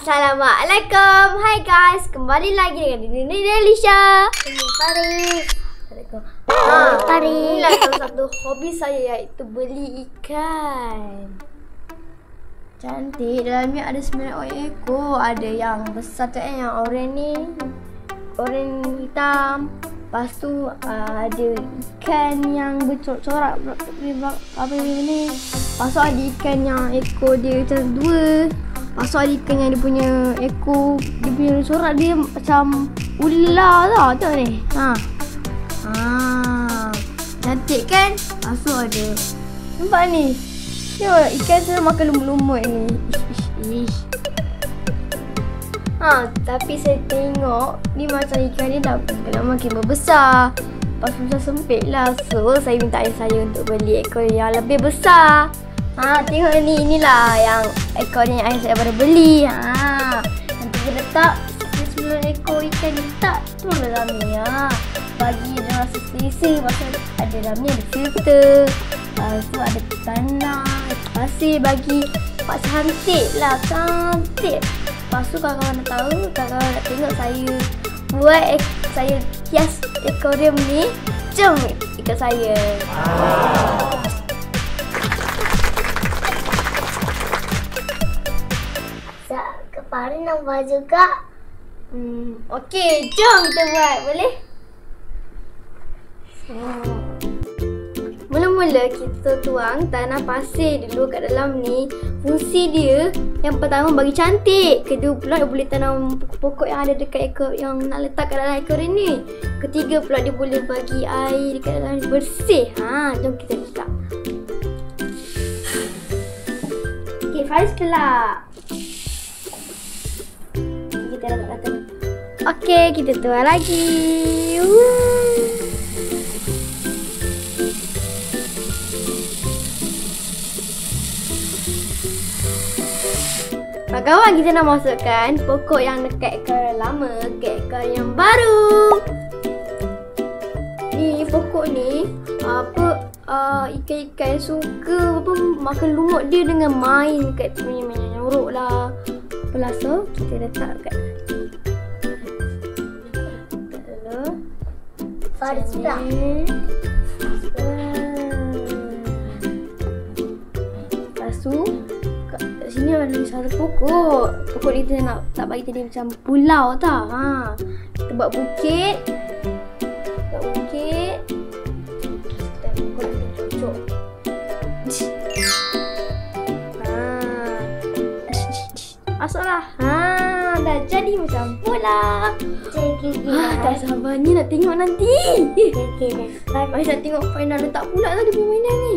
Assalamualaikum. Hai guys, kembali lagi dengan Nini Delisha. Paris. Inilah salah satu hobi saya, iaitu beli ikan. Cantik, dalamnya ada 9 ekor. Ada yang besar tu yang oranye ni, oranye hitam. Lepas tu ada ikan yang bercorak-corak apa ni. Lepas tu ada ikan yang ekor dia macam 2. Lepas tu ada ikan yang dia punya ekor, dia punya corak dia macam ular tau, tengok ni. Cantik kan? Lepas tu ada, nampak ni, tengok ikan tu makan lumut-lumut ni. Ish. Tapi saya tengok ni macam ikan ni dah makin berbesar. Lepas tu macam sempit lah. So saya minta ayah saya untuk beli ekor yang lebih besar. Tengok ni, inilah yang ekor ni ayah saya baru beli. Nanti kita letak 9 ekor ikan ni, letak tu dalam ni. Bagi dia rasa selesa. Lepas tu ada dalam ni ada filter. Lepas tu ada tanah, pasir bagi nampak cantik lah, cantik. Lepas tu kawan-kawan nak tahu, kawan-kawan nak tengok saya buat saya hias aquarium ni. Jom ikut saya. Kepala nak buat juga. Okey, jom kita buat, boleh? Mula-mula kita tuang tanah pasir dulu kat dalam ni. Fungsi dia yang pertama bagi cantik. Kedua pula dia boleh tanam pokok-pokok yang ada dekat ekor yang nak letak kat dalam ekor ni. Ketiga pula dia boleh bagi air dekat dalam ni bersih. Jom kita letak. Okey, Faiz pula. Kita letak. Okey, kita tuang lagi. Kawan-kawan, kita nak masukkan pokok yang dekat ekor yang lama ke ekor yang baru. Ni pokok ni ikan-ikan suka makan lumut dia dengan main kat main nyorok lah. Apalah, so kita letak kat dulu. Faris pula. Lepas tu sini ada satu pokok. Pokok ni kita nak tak bagi tadi macam pulau tau. Kita buat bukit. Kita pokok ni cocok. Masuklah. Dah jadi macam pula. Tak sabar ni nak tengok nanti. Saya nak tengok Faina letak pula tadi punya mainan ni.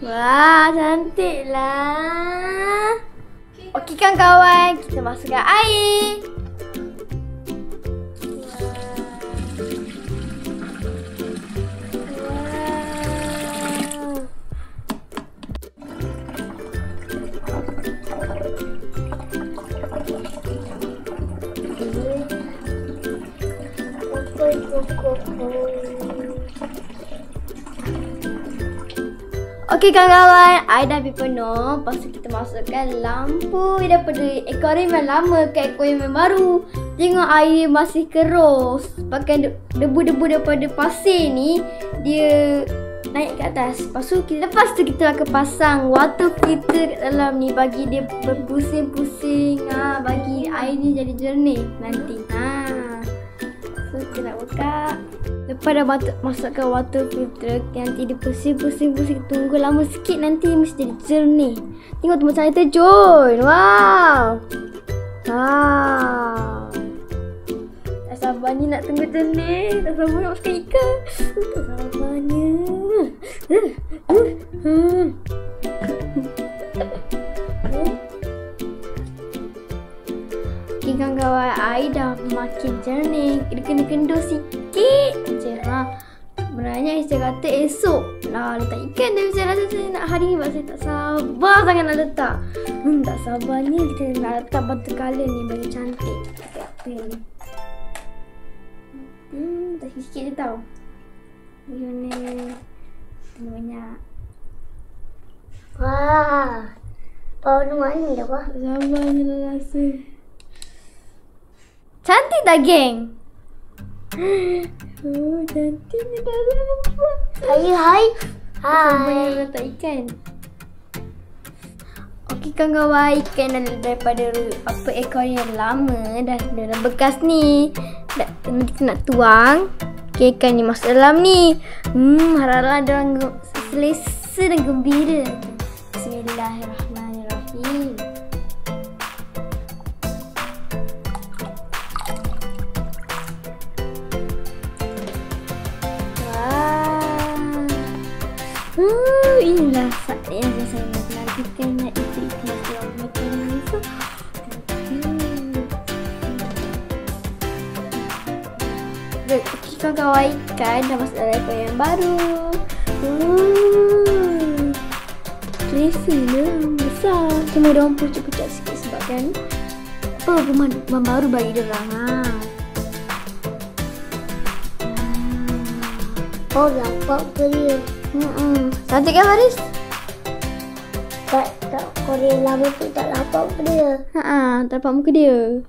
Wah, cantik lah. Okey kan kawan, kita masukkan air. Okey kawan-kawan, air dah habis penuh. Lepas tu kita masukkan lampu daripada aquarium yang lama ke aquarium yang baru. Tengok air masih keros. Pakai debu-debu daripada pasir ni, dia naik ke atas. Lepas tu kita akan pasang water filter kat dalam ni, bagi dia berpusing-pusing. Bagi air ni jadi jernih nanti. So kita nak buka. Lepas dah masukkan water filter, nanti dia pusing-pusing. Tunggu lama sikit, nanti mesti jadi jernih. Tengok tu macam air terjun. Wow. Tak sabarnya nak tunggu jernih. Tak sabar nak masukkan ikan. Tak sabarnya. Okay kawan-kawan, air dah makin jernih. Dia kena kendor sikit je. Sebenarnya saya kata esok lah letak ikan, tapi saya rasa saya nak hari ni sebab saya tak sabar sangat nak letak. Tak sabarnya kita nak letak batu colour ni bagi cantik. Apa ni? Tak sikit je tau. Macam mana? Banyak. Wah. Paru mana dah, Wah? Sabarnya lah rasa. Cantik tak, geng? Oh, cantiknya dah nampak. Hai. Sabarnya letak ikan. Okey kawan-kawan, ikan daripada ekor yang lama dah dalam bekas ni. Nanti kita nak tuang. Okey, ikan ni masuk dalam ni. Harap-harap ada orang selesa dan gembira. Bismillahirrahmanirrahim. Inilah saat yang saya nantikan. Itu ikan yang makan itu. Okey kawan-kawan, ikan dah masuk dalam ekor yang baru. Selesa lah, besar. Cuma dia orang pucuk-pucuk sikit sebab kan rumah baru bagi dia orang. Oh, nampak ke dia? Cantik kan Faris? Tak Korea lama tu tak nampak ke dia? Tak nampak muka dia.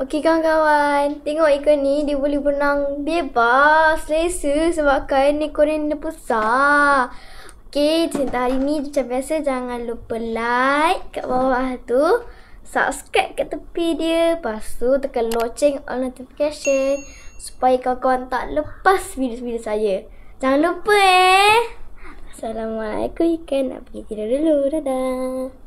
Okey kawan-kawan, tengok ikan ni dia boleh berenang bebas, selesa sebabkan ekor dia besar. Okey, cerita hari ni macam biasa jangan lupa like kat bawah tu, subscribe kat tepi dia, lepas tu tekan loceng all notification supaya kawan-kawan tak lepas video-video saya. Jangan lupa Assalamualaikum ikan, nak pergi tidur dulu, dadah.